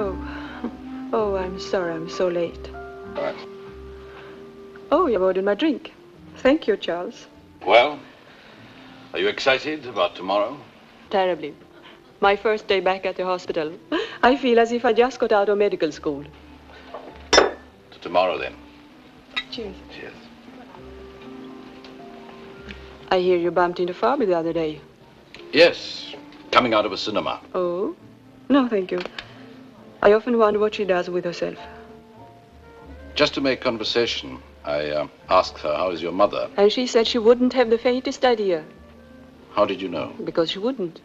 Oh. Oh, I'm sorry I'm so late. What? Oh, you've ordered my drink. Thank you, Charles. Well, are you excited about tomorrow? Terribly. My first day back at the hospital. I feel as if I just got out of medical school. To tomorrow, then. Cheers. Cheers. I hear you bumped into Fabi the other day. Yes, coming out of a cinema. Oh? No, thank you. I often wonder what she does with herself. Just to make conversation, I asked her, how is your mother? And she said she wouldn't have the faintest idea. How did you know? Because she wouldn't.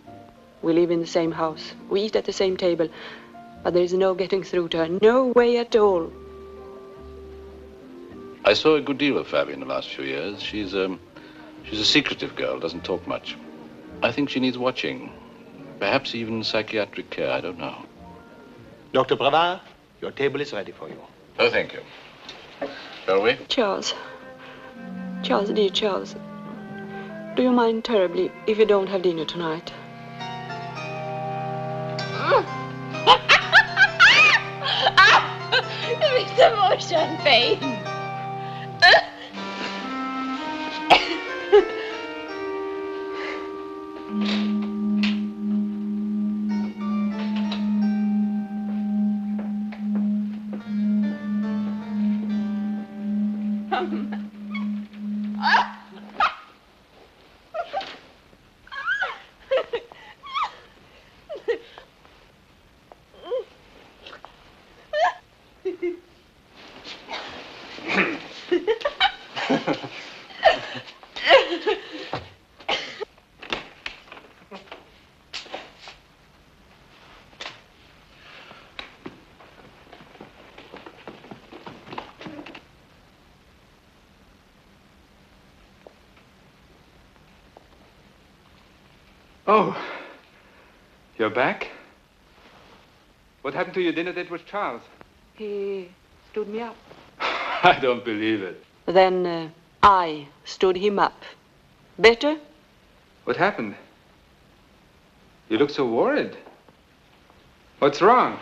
We live in the same house. We eat at the same table. But there's no getting through to her. No way at all. I saw a good deal of Fabi in the last few years. She's a secretive girl, doesn't talk much. I think she needs watching. Perhaps even psychiatric care, I don't know. Dr. Brevard, your table is ready for you. Oh, thank you. Shall we? Charles. Charles, dear Charles. Do you mind terribly if you don't have dinner tonight? It's so more champagne. Oh, you're back? What happened to your dinner date with Charles? He stood me up. I don't believe it. Then I stood him up. Better? What happened? You look so worried. What's wrong?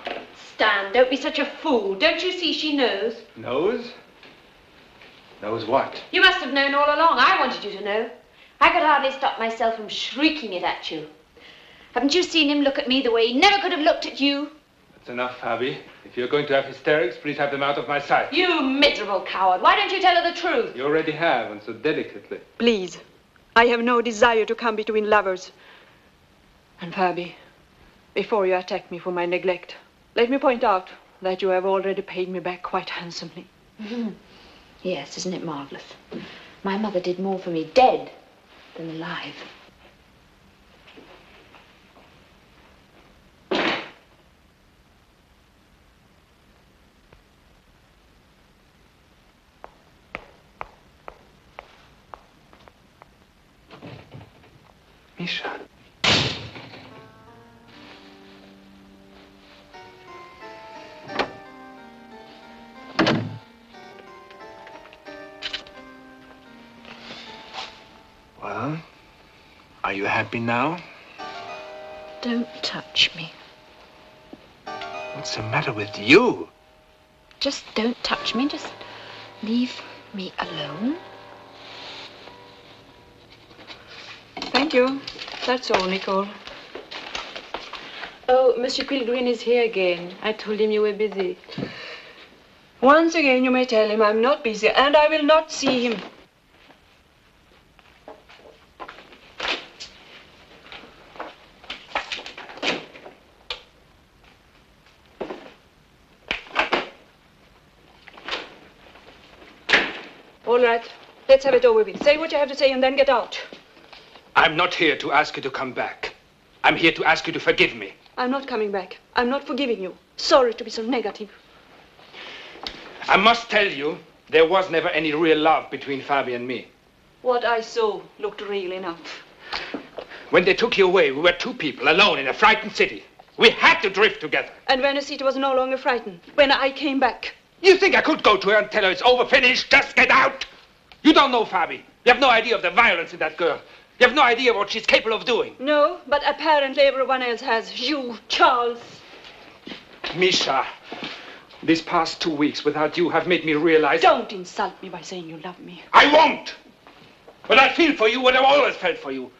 Stan, don't be such a fool. Don't you see she knows? Knows? Knows what? You must have known all along. I wanted you to know. I could hardly stop myself from shrieking it at you. Haven't you seen him look at me the way he never could have looked at you? That's enough, Fabi. If you're going to have hysterics, please have them out of my sight. You miserable coward. Why don't you tell her the truth? You already have, and so delicately. Please. I have no desire to come between lovers. And Fabi, before you attack me for my neglect, let me point out that you have already paid me back quite handsomely. Yes, isn't it marvelous? My mother did more for me dead than alive. Misha. Well, are you happy now? Don't touch me. What's the matter with you? Just don't touch me. Just leave me alone. Thank you. That's all, Nicole. Oh, Monsieur Pilgrim is here again. I told him you were busy. Once again, you may tell him I'm not busy, and I will not see him. All right. Let's have it over with. Say what you have to say and then get out. I'm not here to ask you to come back. I'm here to ask you to forgive me. I'm not coming back. I'm not forgiving you. Sorry to be so negative. I must tell you, there was never any real love between Fabi and me. What I saw looked real enough. When they took you away, we were two people alone in a frightened city. We had to drift together. And when the city was no longer frightened, when I came back. You think I could go to her and tell her it's over, finished, just get out? You don't know Fabi. You have no idea of the violence in that girl. You have no idea what she's capable of doing. No, but apparently everyone else has. You, Charles. Misha, these past 2 weeks without you have made me realize... Don't insult me by saying you love me. I won't! But I feel for you what I've always felt for you.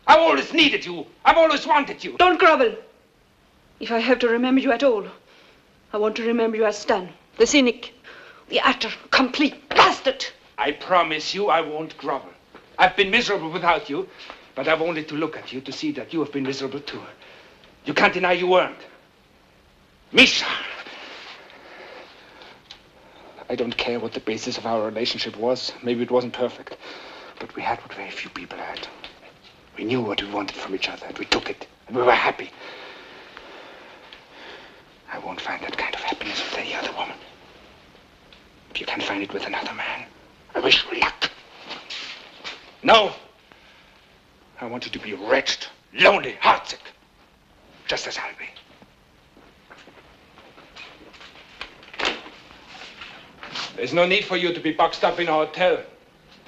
I've always needed you. I've always wanted you. Don't grovel. If I have to remember you at all, I want to remember you as Stan, the cynic, the utter, complete bastard. I promise you I won't grovel. I've been miserable without you, but I've only to look at you to see that you have been miserable too. You can't deny you weren't. Misha! I don't care what the basis of our relationship was. Maybe it wasn't perfect. But we had what very few people had. We knew what we wanted from each other, and we took it, and we were happy. I won't find that kind of happiness with any other woman. If you can find it with another man, I wish you luck. No. I want you to be wretched, lonely, heartsick. Just as I'll be. There's no need for you to be boxed up in a hotel.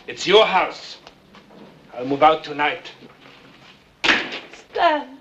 It's your house. I'll move out tonight. Stan.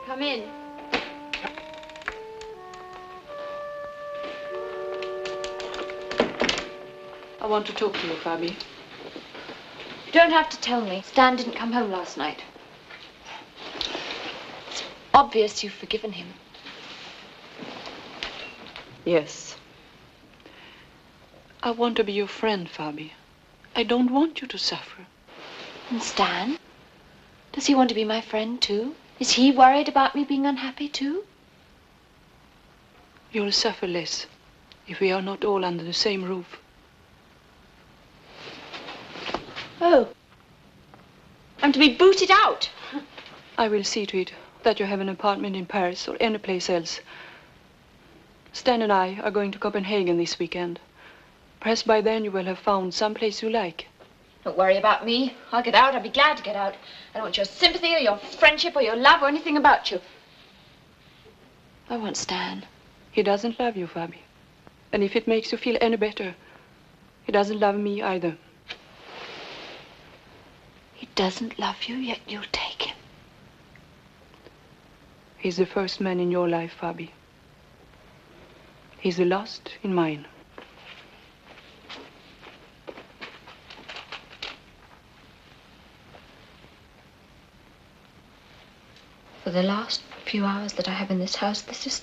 Come in. I want to talk to you, Fabi. You don't have to tell me. Stan didn't come home last night. It's obvious you've forgiven him. Yes. I want to be your friend, Fabi. I don't want you to suffer. And Stan? Does he want to be my friend too? Is he worried about me being unhappy too? You'll suffer less if we are not all under the same roof. Oh. I'm to be booted out. I will see to it that you have an apartment in Paris or any place else. Stan and I are going to Copenhagen this weekend. Perhaps by then you will have found some place you like. Don't worry about me. I'll get out. I'll be glad to get out. I don't want your sympathy or your friendship or your love or anything about you. I want Stan. He doesn't love you, Fabi. And if it makes you feel any better, he doesn't love me either. He doesn't love you, yet you'll take him. He's the first man in your life, Fabi. He's the last in mine. For the last few hours that I have in this house, this is still